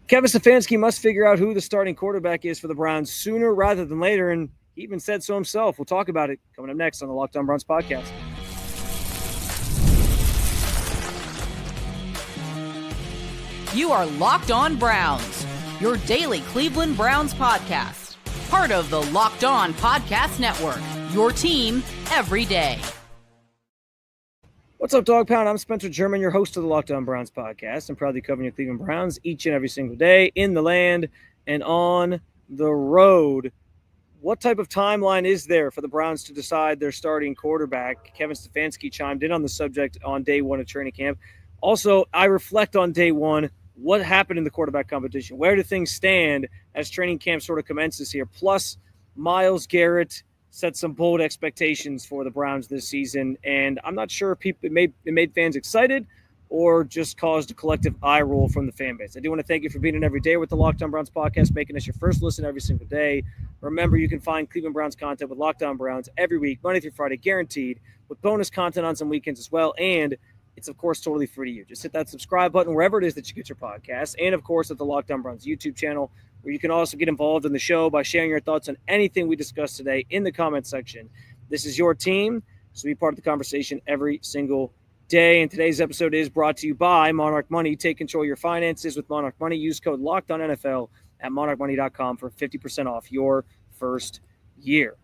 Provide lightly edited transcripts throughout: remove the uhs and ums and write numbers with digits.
Kevin Stefanski must figure out who the starting quarterback is for the Browns sooner rather than later, and he even said so himself. We'll talk about it coming up next on the Locked On Browns podcast. You are Locked On Browns, your daily Cleveland Browns podcast. Part of the Locked On Podcast Network, your team every day. What's up, Dog Pound? I'm Spencer German, your host of the Locked On Browns podcast. I'm proudly covering your Cleveland Browns each and every single day in the land and on the road. What type of timeline is there for the Browns to decide their starting quarterback? Kevin Stefanski chimed in on the subject on day one of training camp. Also, I reflect on day one. What happened in the quarterback competition? Where do things stand as training camp sort of commences here? Plus, Myles Garrett set some bold expectations for the Browns this season, and I'm not sure if it made fans excited or just caused a collective eye roll from the fan base. I do want to thank you for being in every day with the Locked On Browns podcast, making us your first listen every single day. Remember, you can find Cleveland Browns content with Locked On Browns every week, Monday through Friday, guaranteed, with bonus content on some weekends as well, and it's, of course, totally free to you. Just hit that subscribe button wherever it is that you get your podcasts, and, of course, at the Locked On Browns YouTube channel, where you can also get involved in the show by sharing your thoughts on anything we discussed today in the comment section. This is your team, so be part of the conversation every single day. And today's episode is brought to you by Monarch Money. Take control of your finances with Monarch Money. Use code LOCKEDONNFL at monarchmoney.com for 50% off your first year.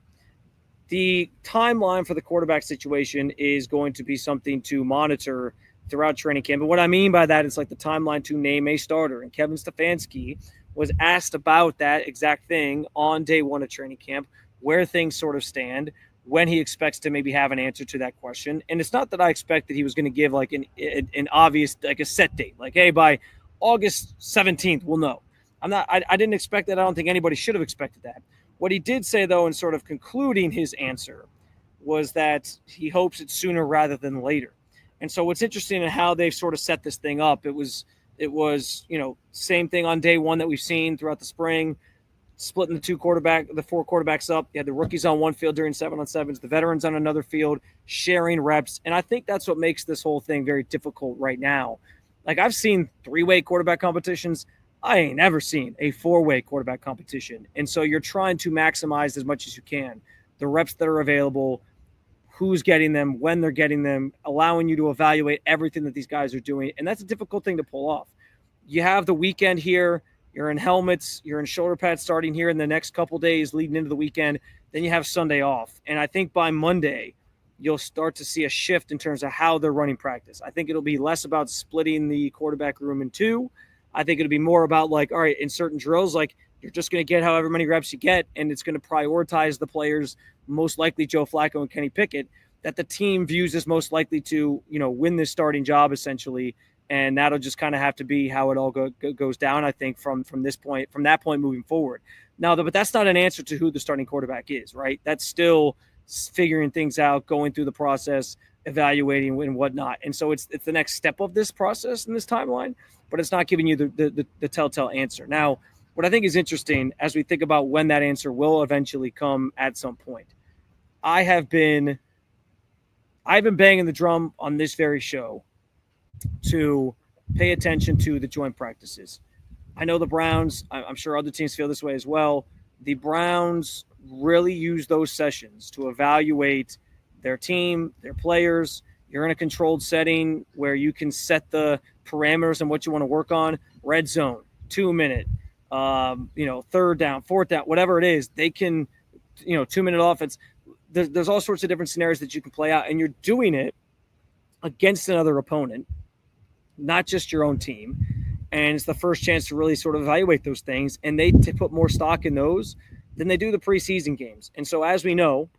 The timeline for the quarterback situation is going to be something to monitor throughout training camp. And what I mean by that is like the timeline to name a starter. And Kevin Stefanski was asked about that exact thing on day one of training camp, where things sort of stand, when he expects to maybe have an answer to that question. And it's not that I expect that he was going to give like an obvious, like a set date, like, hey, by August 17th, we'll know. I didn't expect that. I don't think anybody should have expected that. What he did say, though, in sort of concluding his answer, was that he hopes it's sooner rather than later. And so what's interesting in how they've sort of set this thing up, it was, same thing on day one that we've seen throughout the spring, splitting the four quarterbacks up. You had the rookies on one field during 7-on-7s, the veterans on another field, sharing reps. And I think that's what makes this whole thing very difficult right now. Like, I've seen three-way quarterback competitions. I ain't ever seen a four-way quarterback competition. And so you're trying to maximize as much as you can the reps that are available, who's getting them, when they're getting them, allowing you to evaluate everything that these guys are doing. And that's a difficult thing to pull off. You have the weekend here. You're in helmets. You're in shoulder pads starting here in the next couple days leading into the weekend. Then you have Sunday off. And I think by Monday, you'll start to see a shift in terms of how they're running practice. I think it'll be less about splitting the quarterback room in two. I think it'll be more about like, all right, in certain drills, like you're just going to get however many reps you get, and it's going to prioritize the players, most likely Joe Flacco and Kenny Pickett, that the team views as most likely to, win this starting job essentially. And that'll just kind of have to be how it all goes down, I think, from that point moving forward. Now, but that's not an answer to who the starting quarterback is, right? That's still figuring things out, going through the process, evaluating and whatnot. And so it's the next step of this process in this timeline, but it's not giving you the telltale answer. Now, what I think is interesting as we think about when that answer will eventually come at some point, I've been banging the drum on this very show to pay attention to the joint practices. I know the Browns, I'm sure other teams feel this way as well. The Browns really use those sessions to evaluate their team, their players. You're in a controlled setting where you can set the parameters and what you want to work on. Red zone, 2 minute, third down, fourth down, whatever it is, they can, 2 minute offense. There's all sorts of different scenarios that you can play out, and you're doing it against another opponent, not just your own team. And it's the first chance to really sort of evaluate those things. And they put more stock in those than they do the preseason games. And so as we know,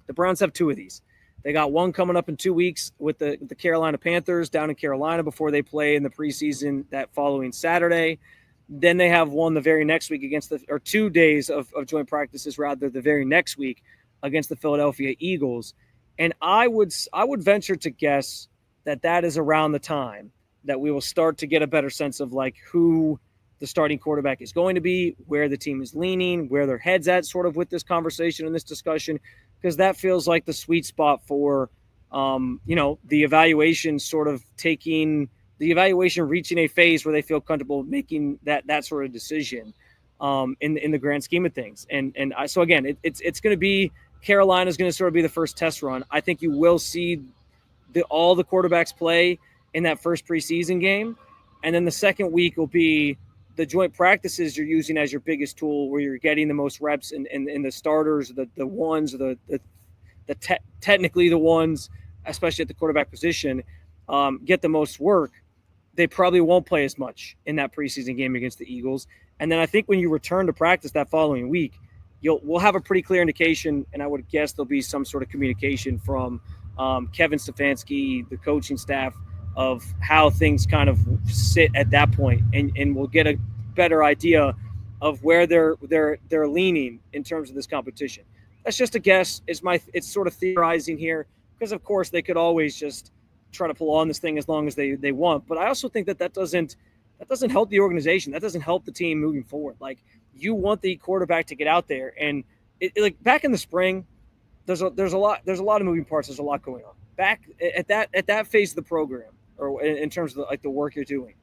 the Browns have two of these. They got one coming up in 2 weeks with the Carolina Panthers down in Carolina before they play in the preseason that following Saturday. Then they have one the very next week or 2 days of joint practices, rather, the very next week against the Philadelphia Eagles. And I would venture to guess that is around the time that we will start to get a better sense of like who the starting quarterback is going to be, where the team is leaning, where their head's at sort of with this conversation and this discussion, because that feels like the sweet spot for, the evaluation sort of taking the evaluation reaching a phase where they feel comfortable making that sort of decision in the grand scheme of things. So again, it's going to be Carolina's going to sort of be the first test run. I think you will see all the quarterbacks play in that first preseason game, and then the second week will be the joint practices you're using as your biggest tool, where you're getting the most reps in the starters, the ones, technically the ones, especially at the quarterback position, get the most work. They probably won't play as much in that preseason game against the Eagles. And then I think when you return to practice that following week, we'll have a pretty clear indication, and I would guess there'll be some sort of communication from Kevin Stefanski, the coaching staff, of how things kind of sit at that point, and we'll get a better idea of where they're leaning in terms of this competition. That's just a guess. It's sort of theorizing here, because of course they could always just try to pull on this thing as long as they want. But I also think that doesn't help the organization. That doesn't help the team moving forward. Like, you want the quarterback to get out there, and like back in the spring, there's a lot of moving parts. There's a lot going on back at that phase of the program, or in terms of the work you're doing.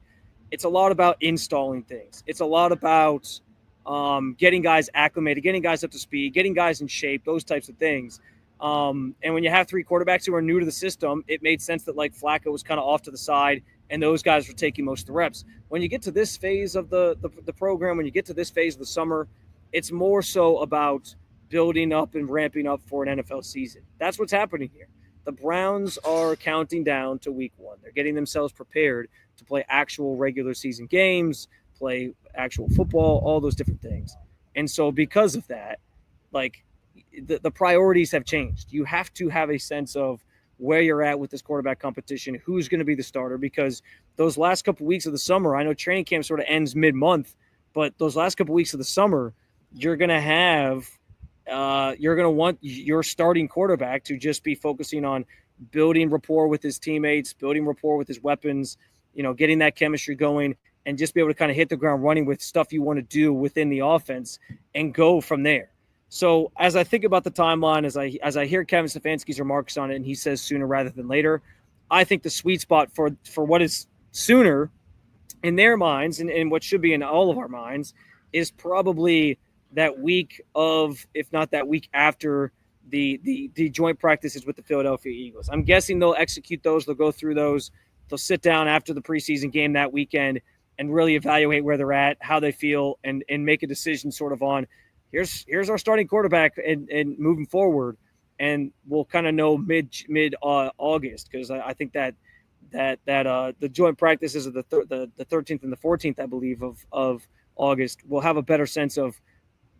It's a lot about installing things. It's a lot about getting guys acclimated, getting guys up to speed, getting guys in shape, those types of things. And when you have three quarterbacks who are new to the system, it made sense that like Flacco was kind of off to the side, and those guys were taking most of the reps. When you get to this phase of the program, when you get to this phase of the summer, it's more so about building up and ramping up for an NFL season. That's what's happening here. The Browns are counting down to week 1. They're getting themselves prepared to play actual regular season games, play actual football, all those different things. And so because of that, like, the priorities have changed. You have to have a sense of where you're at with this quarterback competition, who's going to be the starter, because those last couple of weeks of the summer, I know training camp sort of ends mid-month, but those last couple of weeks of the summer, you're going to want your starting quarterback to just be focusing on building rapport with his teammates, building rapport with his weapons, getting that chemistry going, and just be able to kind of hit the ground running with stuff you want to do within the offense and go from there. So as I think about the timeline, as I hear Kevin Stefanski's remarks on it, and he says sooner rather than later, I think the sweet spot for what is sooner in their minds, and what should be in all of our minds, is probably that week of, if not that week after, the joint practices with the Philadelphia Eagles. I'm guessing they'll execute those. They'll go through those. They'll sit down after the preseason game that weekend and really evaluate where they're at, how they feel, and make a decision sort of on, here's our starting quarterback and moving forward. And we'll kind of know mid August, because I think that the joint practices of the 13th and the 14th, I believe, of August, we'll have a better sense of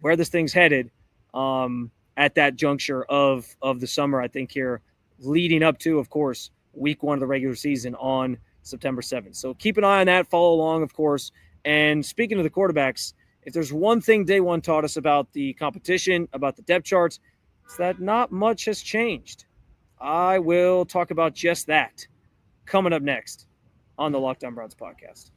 where this thing's headed at that juncture of the summer, I think, here, leading up to, of course, week 1 of the regular season on September 7th. So keep an eye on that, follow along, of course. And speaking of the quarterbacks, if there's one thing day one taught us about the competition, about the depth charts, it's that not much has changed. I will talk about just that coming up next on the Locked On Browns podcast.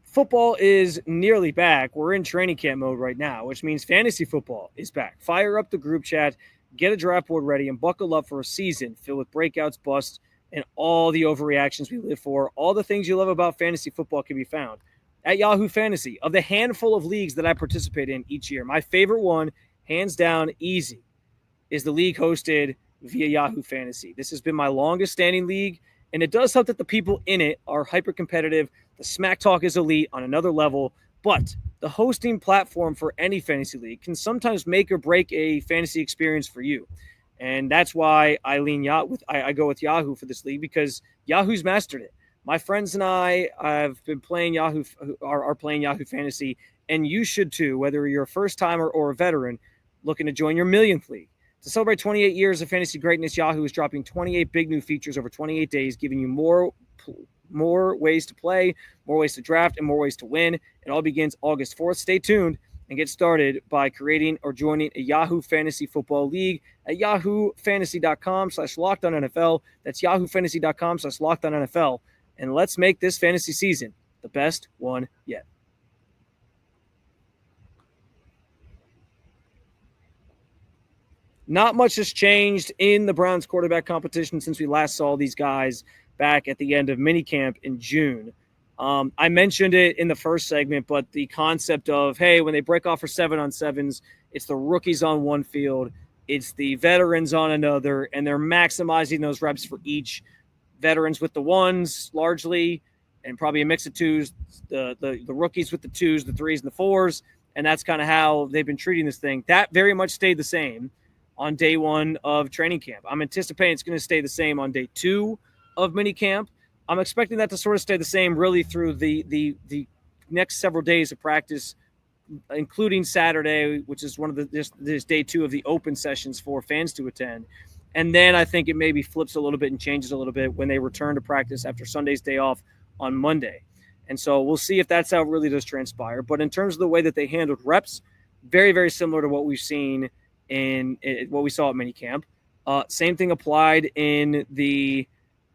Football is nearly back. We're in training camp mode right now, which means fantasy football is back. Fire up the group chat, get a draft board ready, and buckle up for a season filled with breakouts, busts, and all the overreactions we live for. All the things you love about fantasy football can be found at Yahoo Fantasy. Of the handful of leagues that I participate in each year, my favorite one, hands down, easy, is the league hosted via Yahoo Fantasy. This has been my longest standing league, and it does help that the people in it are hyper competitive. The smack talk is elite on another level, but the hosting platform for any fantasy league can sometimes make or break a fantasy experience for you. And that's why I go with Yahoo for this league, because Yahoo's mastered it. My friends and I have been playing Yahoo, are playing Yahoo Fantasy, and you should too, whether you're a first timer or a veteran looking to join your millionth league. To celebrate 28 years of fantasy greatness, Yahoo is dropping 28 big new features over 28 days, giving you more ways to play, more ways to draft, and more ways to win. It all begins August 4th. Stay tuned and get started by creating or joining a Yahoo Fantasy Football League at yahoofantasy.com/lockedonnfl. That's yahoofantasy.com/lockedonnfl. And let's make this fantasy season the best one yet. not much has changed in the Browns quarterback competition since we last saw these guys back at the end of minicamp in June. I mentioned it in the first segment, but the concept of, hey, when they break off for 7-on-7s, it's the rookies on one field, it's the veterans on another, and they're maximizing those reps for each. Veterans with the ones largely, and probably a mix of twos, the rookies with the twos, the threes, and the fours. And that's kind of how they've been treating this thing. That very much stayed the same on day one of training camp. I'm anticipating it's going to stay the same on day two of minicamp. I'm expecting that to sort of stay the same really through the next several days of practice, including Saturday, which is one of this day two of the open sessions for fans to attend. And then I think it maybe flips a little bit and changes a little bit when they return to practice after Sunday's day off on Monday. And so we'll see if that's how it really does transpire. But in terms of the way that they handled reps, very, very similar to what we've seen in what we saw at minicamp. Same thing applied in the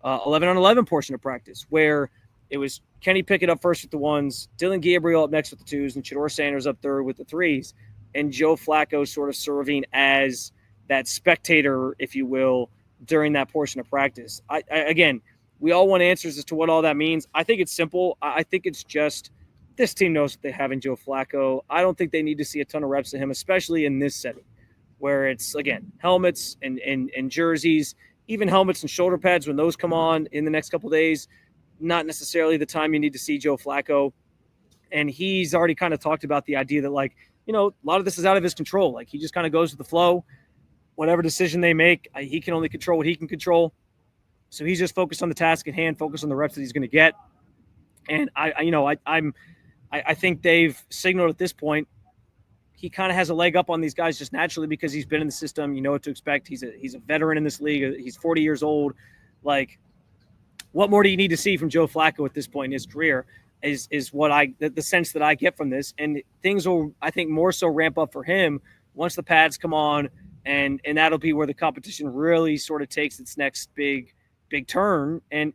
11-on-11 portion of practice, where it was Kenny Pickett up first with the ones, Dylan Gabriel up next with the twos, and Shedeur Sanders up third with the threes, and Joe Flacco sort of serving as that spectator, if you will, during that portion of practice. Again, we all want answers as to what all that means. I think it's simple. I think it's just this team knows what they have in Joe Flacco. I don't think they need to see a ton of reps of him, especially in this setting where it's, again, helmets and jerseys, even helmets and shoulder pads when those come on in the next couple of days. Not necessarily the time you need to see Joe Flacco. And he's already kind of talked about the idea that, like, you know, a lot of this is out of his control. Like, he just kind of goes with the flow. Whatever decision they make, he can only control what he can control. So he's just focused on the task at hand, focused on the reps that he's going to get. And I think they've signaled at this point he kind of has a leg up on these guys just naturally because he's been in the system. You know what to expect. He's a veteran in this league. He's 40 years old. Like, what more do you need to see from Joe Flacco at this point in his career? Is what the sense that I get from this, and things will, I think, more so ramp up for him once the pads come on. And that'll be where the competition really sort of takes its next big turn. And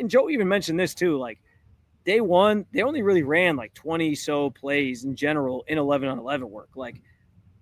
Joe even mentioned this too. Like, day one, they only really ran like 20 so plays in general in 11-on-11 work. Like,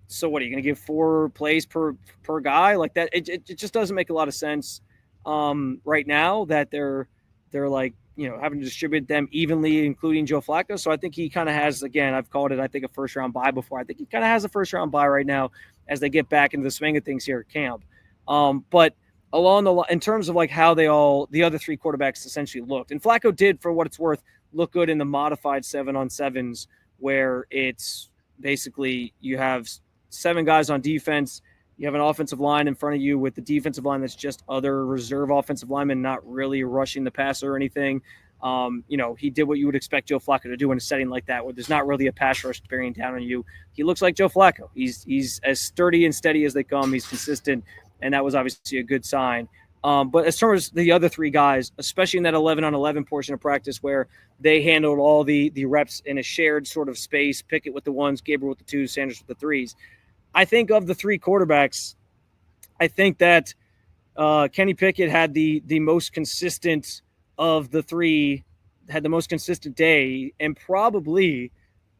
so what are you going to give 4 plays per guy like that? It just doesn't make a lot of sense right now that they're like, you know, having to distribute them evenly, including Joe Flacco. So I think he kind of has, again, I've called it, I think, a first round bye before. I think he kind of has a first round bye right now as they get back into the swing of things here at camp. But in terms of like how the other 3 quarterbacks essentially looked, and Flacco did, for what it's worth, look good in the modified 7-on-7s, where it's basically you have 7 guys on defense. You have an offensive line in front of you with the defensive line that's just other reserve offensive linemen, not really rushing the passer or anything. You know, he did what you would expect Joe Flacco to do in a setting like that, where there's not really a pass rush bearing down on you. He looks like Joe Flacco. He's as sturdy and steady as they come. He's consistent, and that was obviously a good sign. But as far as the other 3 guys, especially in that 11-on-11 portion of practice where they handled all the reps in a shared sort of space, Pickett with the ones, Gabriel with the twos, Sanders with the threes, I think of the 3 quarterbacks, I think that Kenny Pickett had the most consistent of the 3, had the most consistent day, and probably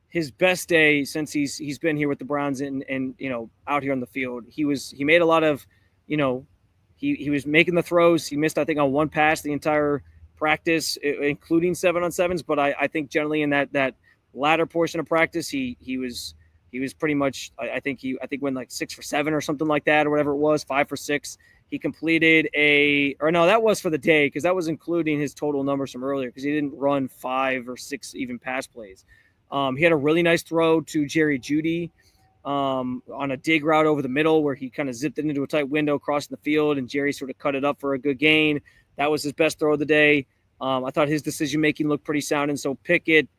his best day since he's been here with the Browns and you know, out here on the field. He made a lot of, you know, he was making the throws. He missed, I think, on 1 pass the entire practice, including 7-on-7s. But I think generally in that latter portion of practice, he was pretty much, I think went like 6 for 7 or something like that, or whatever it was, 5 for 6. He completed that was for the day, because that was including his total numbers from earlier, because he didn't run 5 or 6 even pass plays. He had a really nice throw to Jerry Jeudy on a dig route over the middle, where he kind of zipped it into a tight window crossing the field, and Jerry sort of cut it up for a good gain. That was his best throw of the day. I thought his decision-making looked pretty sound, and so Pickett,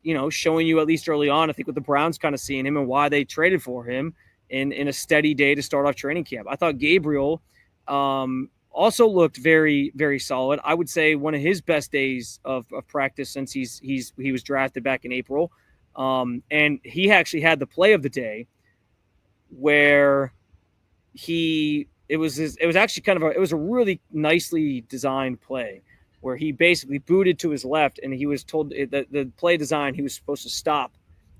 you know, showing you at least early on, I think, with the Browns kind of seeing him and why they traded for him in a steady day to start off training camp. I thought Gabriel also looked very, very solid. I would say one of his best days of practice since he was drafted back in April. And he actually had the play of the day where it was a really nicely designed play where he basically booted to his left, and he was told that the play design, he was supposed to stop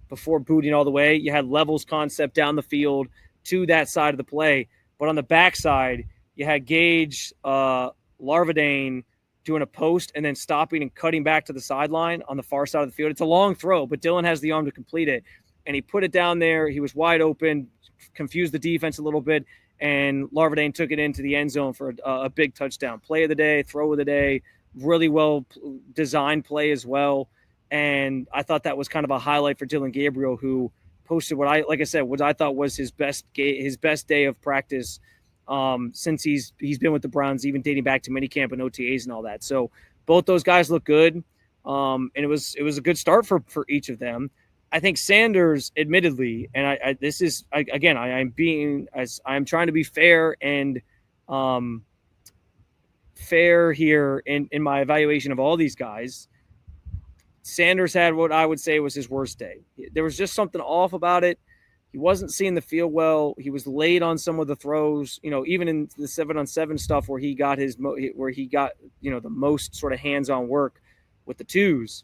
before booting all the way. You had levels concept down the field to that side of the play. But on the backside, you had Gage, Larvadane doing a post and then stopping and cutting back to the sideline on the far side of the field. It's a long throw, but Dylan has the arm to complete it. And he put it down there. He was wide open, confused the defense a little bit, and Larvadane took it into the end zone for a big touchdown. Play of the day, throw of the day, really well designed play as well. And I thought that was kind of a highlight for Dylan Gabriel, who posted what I thought was his best day of practice since he's been with the Browns, even dating back to minicamp and OTAs and all that. So both those guys look good, and it was a good start for each of them. I think Sanders, admittedly, and I'm trying to be fair and fair here in my evaluation of all these guys. Sanders had what I would say was his worst day. There was just something off about it. He wasn't seeing the field well. He was late on some of the throws, even in the 7-on-7 stuff where he got the most sort of hands-on work with the twos.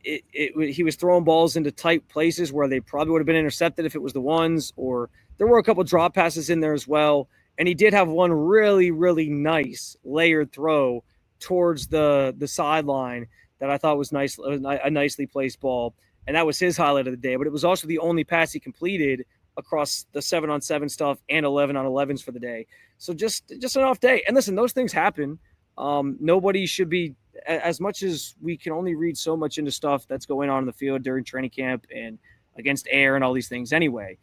He was throwing balls into tight places where they probably would have been intercepted if it was the ones, or there were a couple drop passes in there as well. And he did have one really, really nice layered throw towards the sideline that I thought was nice, a nicely placed ball. And that was his highlight of the day. But it was also the only pass he completed across the 7-on-7 stuff and 11-on-11s for the day. So just an off day. And listen, those things happen. Nobody should be, as much as we can only read so much into stuff that's going on in the field during training camp and against air and all these things anyway.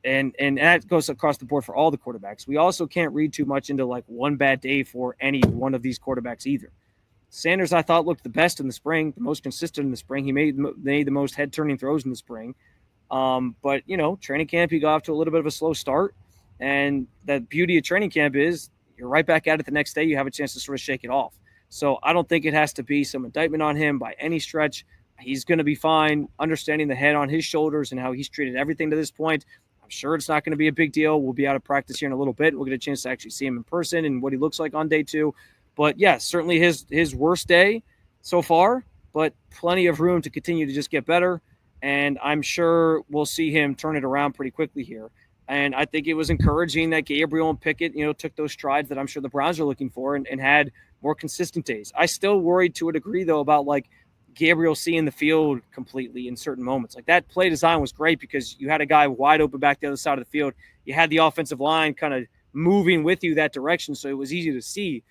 And that goes across the board for all the quarterbacks. We also can't read too much into like one bad day for any one of these quarterbacks either. Sanders, I thought, looked the best in the spring, the most consistent in the spring. He made the most head-turning throws in the spring. But, training camp, he got off to a little bit of a slow start. And the beauty of training camp is you're right back at it the next day. You have a chance to sort of shake it off. So I don't think it has to be some indictment on him by any stretch. He's going to be fine, understanding the head on his shoulders and how he's treated everything to this point. I'm sure it's not going to be a big deal. We'll be out of practice here in a little bit. We'll get a chance to actually see him in person and what he looks like on day 2. But, yeah, certainly his worst day so far, but plenty of room to continue to just get better. And I'm sure we'll see him turn it around pretty quickly here. And I think it was encouraging that Gabriel and Pickett, took those strides that I'm sure the Browns are looking for and had more consistent days. I still worried to a degree, though, about, Gabriel seeing the field completely in certain moments. That play design was great because you had a guy wide open back the other side of the field. You had the offensive line kind of moving with you that direction, so it was easy to see.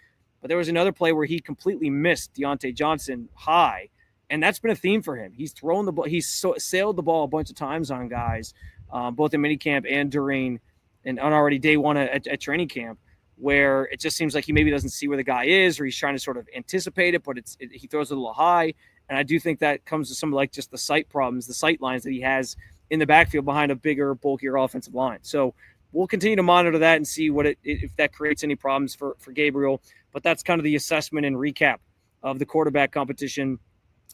But there was another play where he completely missed Deontay Johnson high, and that's been a theme for him. He's thrown the ball. He's sailed the ball a bunch of times on guys, both in minicamp and during and on already day one at training camp, where it just seems like he maybe doesn't see where the guy is, or he's trying to sort of anticipate it, but he throws it a little high. And I do think that comes to some just the sight problems, the sight lines that he has in the backfield behind a bigger, bulkier offensive line. So we'll continue to monitor that and see if that creates any problems for Gabriel. But that's kind of the assessment and recap of the quarterback competition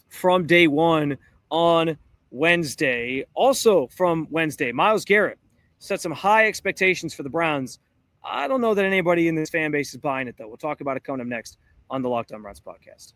from day 1 on Wednesday. Also from Wednesday, Myles Garrett set some high expectations for the Browns. I don't know that anybody in this fan base is buying it, though. We'll talk about it coming up next on the Locked On Browns podcast.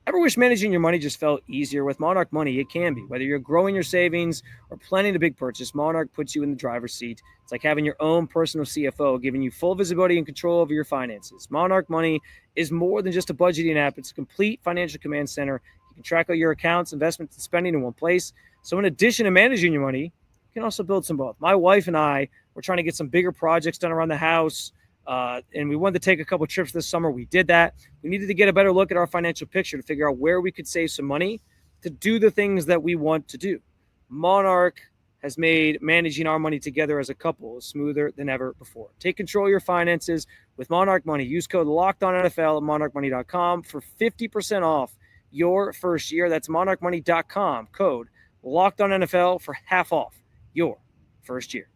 Ever wish managing your money just felt easier? With Monarch Money, it can be. Whether you're growing your savings or planning a big purchase, Monarch puts you in the driver's seat. It's like having your own personal CFO, giving you full visibility and control over your finances. Monarch Money is more than just a budgeting app. It's a complete financial command center. You can track all your accounts, investments, and spending in one place. So in addition to managing your money, you can also build some wealth. My wife and I were trying to get some bigger projects done around the house, and we wanted to take a couple trips this summer. We did that. We needed to get a better look at our financial picture to figure out where we could save some money to do the things that we want to do. Monarch has made managing our money together as a couple smoother than ever before. Take control of your finances with Monarch Money. Use code LOCKEDONNFL at monarchmoney.com for 50% off your first year. That's monarchmoney.com. Code LOCKEDONNFL for half off your first year.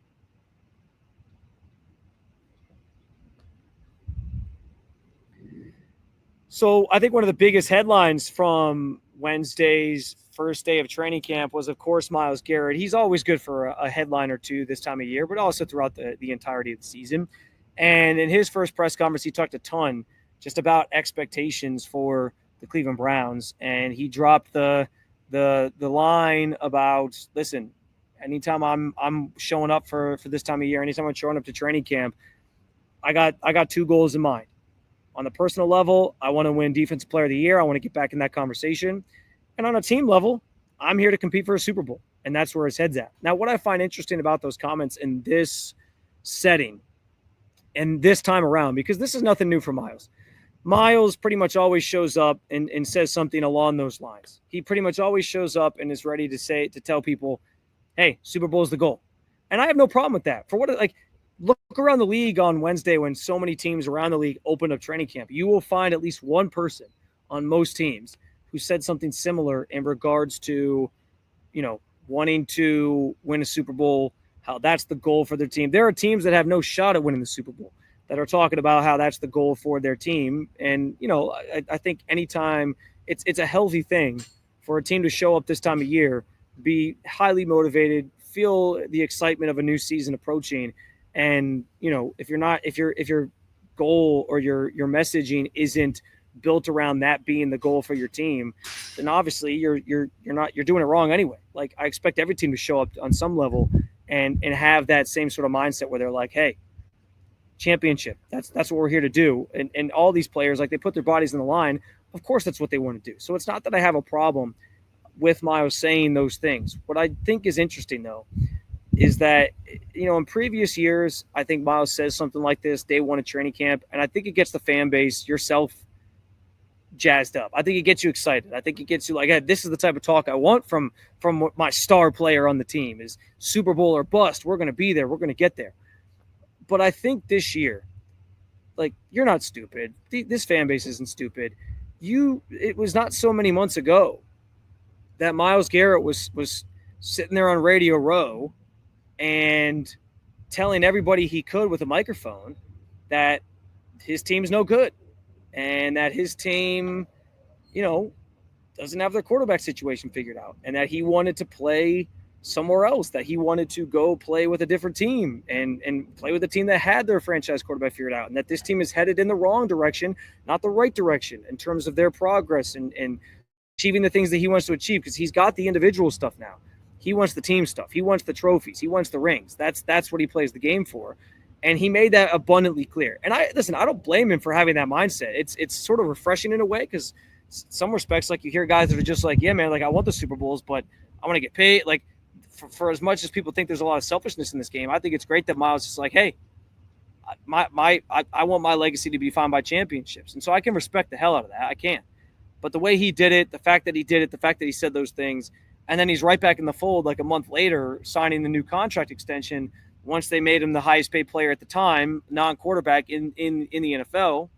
So I think one of the biggest headlines from Wednesday's first day of training camp was, of course, Myles Garrett. He's always good for a headline or two this time of year, but also throughout the entirety of the season. And in his first press conference, he talked a ton just about expectations for the Cleveland Browns. And he dropped the The line about, listen, anytime I'm showing up for this time of year, anytime I'm showing up to training camp, I got two goals in mind. On the personal level, I want to win Defensive Player of the Year. I want to get back in that conversation. And on a team level, I'm here to compete for a Super Bowl. And that's where his head's at. Now, what I find interesting about those comments in this setting and this time around, because this is nothing new for Myles. Myles pretty much always shows up and says something along those lines. He pretty much always shows up and is ready to tell people, hey, Super Bowl is the goal. And I have no problem with that. For what, like, look around the league on Wednesday when so many teams around the league open up training camp. You will find at least one person on most teams who said something similar in regards to, wanting to win a Super Bowl, how that's the goal for their team. There are teams that have no shot at winning the Super Bowl that are talking about how that's the goal for their team. And, I think anytime it's a healthy thing for a team to show up this time of year, be highly motivated, feel the excitement of a new season approaching. And, if your goal or your messaging isn't built around that being the goal for your team, then obviously you're doing it wrong anyway. Like, I expect every team to show up on some level and have that same sort of mindset where they're like, hey, championship, that's what we're here to do. And all these players, like, they put their bodies on the line. Of course, that's what they want to do. So it's not that I have a problem with Myles saying those things. What I think is interesting, though, is that, in previous years, I think Myles says something like this day one of training camp, and I think it gets the fan base, yourself, jazzed up. I think it gets you excited. I think it gets you like, hey, this is the type of talk I want from my star player on the team is Super Bowl or bust. We're going to be there. We're going to get there. But I think this year, like, you're not stupid. This fan base isn't stupid. It was not so many months ago that Myles Garrett was sitting there on Radio Row and telling everybody he could with a microphone that his team's no good and that his team, doesn't have their quarterback situation figured out and that he wanted to play somewhere else, that he wanted to go play with a different team and play with a team that had their franchise quarterback figured out, and that this team is headed in the wrong direction, not the right direction in terms of their progress and achieving the things that he wants to achieve, because he's got the individual stuff now. He wants the team stuff. He wants the trophies. He wants the rings. That's what he plays the game for. And he made that abundantly clear. And I don't blame him for having that mindset. It's sort of refreshing in a way, because some respects, like, you hear guys that are just like, yeah, man, like, I want the Super Bowls, but I want to get paid. Like, for as much as people think there's a lot of selfishness in this game, I think it's great that Myles is like, hey, I want my legacy to be defined by championships. And so I can respect the hell out of that. I can. But the way he did it, the fact that he did it, the fact that he said those things, and then he's right back in the fold like a month later, signing the new contract extension once they made him the highest paid player at the time, non-quarterback in the NFL,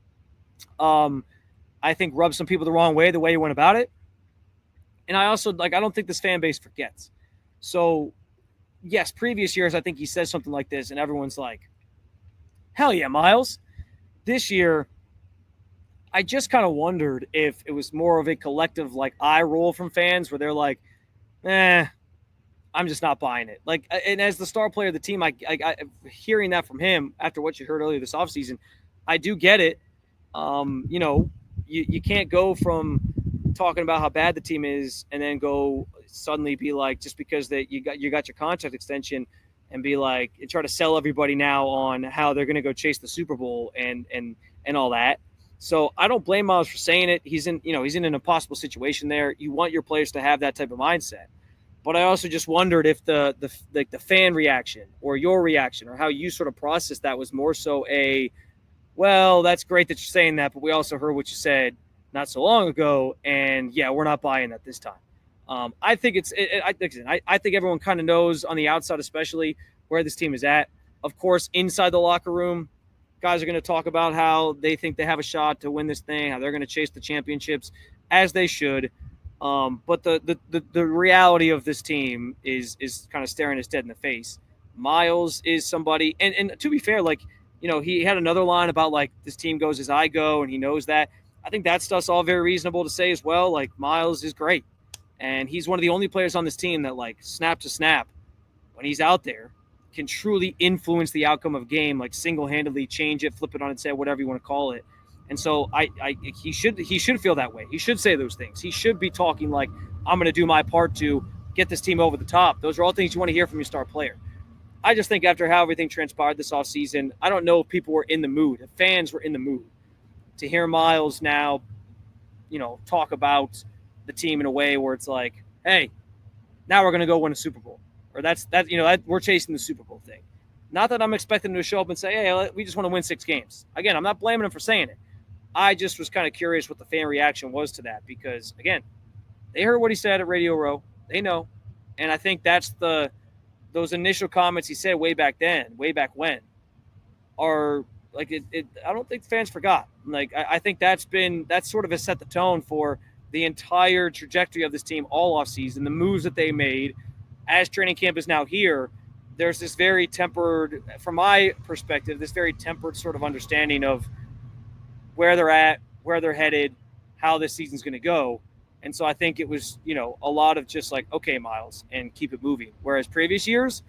I think rubbed some people the wrong way, the way he went about it. And I also, I don't think this fan base forgets. So, yes, previous years, I think he says something like this, and everyone's like, hell yeah, Myles. This year, I just kind of wondered if it was more of a collective, eye roll from fans where they're like, I'm just not buying it. And as the star player of the team, I hearing that from him after what you heard earlier this offseason, I do get it. You can't go from talking about how bad the team is and then go suddenly be like, just because that you got your contract extension, and be like, and try to sell everybody now on how they're going to go chase the Super Bowl and all that. So I don't blame Myles for saying it. He's in an impossible situation there. You want your players to have that type of mindset. But I also just wondered if the fan reaction or your reaction or how you sort of processed that was more so well, that's great that you're saying that, but we also heard what you said not so long ago, and yeah, we're not buying that this time. I think I think everyone kind of knows on the outside, especially, where this team is at. Of course, inside the locker room, guys are going to talk about how they think they have a shot to win this thing, how they're going to chase the championships, as they should. But the reality of this team is kind of staring us dead in the face. Myles is somebody, and to be fair, he had another line about this team goes as I go, and he knows that. I think that stuff's all very reasonable to say as well. Myles is great, and he's one of the only players on this team that snap to snap, when he's out there, can truly influence the outcome of a game, single-handedly change it, flip it on its head, whatever you want to call it. And so he should feel that way. He should say those things. He should be talking like, I'm going to do my part to get this team over the top. Those are all things you want to hear from your star player. I just think after how everything transpired this offseason, I don't know if people were in the mood, if fans were in the mood to hear Myles now, talk about the team in a way where it's like, hey, now we're going to go win a Super Bowl. Or that we're chasing the Super Bowl thing. Not that I'm expecting them to show up and say, hey, we just want to win 6 games. Again, I'm not blaming them for saying it. I just was kind of curious what the fan reaction was to that because, again, they heard what he said at Radio Row. They know. And I think that's those initial comments he said way back when, are like it. I don't think fans forgot. Like I think that sort of has set the tone for the entire trajectory of this team all offseason, the moves that they made as training camp is now here. There's this very tempered, from my perspective, this very tempered sort of understanding of where they're at, where they're headed, how this season's going to go. And so I think it was, a lot of just like, okay, Myles, and keep it moving. Whereas previous years,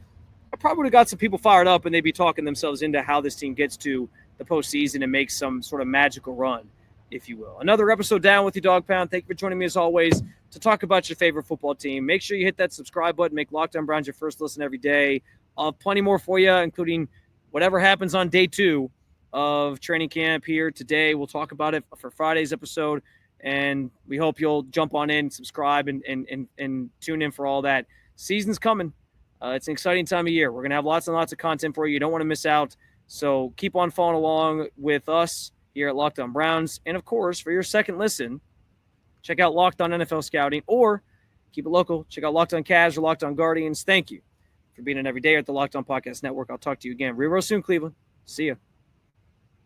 I probably would have got some people fired up and they'd be talking themselves into how this team gets to the postseason and makes some sort of magical run, if you will. Another episode down with you, Dog Pound. Thank you for joining me as always to talk about your favorite football team. Make sure you hit that subscribe button. Make Locked On Browns your first listen every day. I'll have plenty more for you, including whatever happens on day 2 of training camp here today. We'll talk about it for Friday's episode, and we hope you'll jump on in, subscribe, and tune in for all that. Season's coming. It's an exciting time of year. We're going to have lots and lots of content for you. You don't want to miss out. So keep on following along with us here at Locked On Browns. And, of course, for your second listen, check out Locked On NFL Scouting, or keep it local. Check out Locked On Cavs or Locked On Guardians. Thank you for being an everyday at the Locked On Podcast Network. I'll talk to you again real soon, Cleveland. See ya.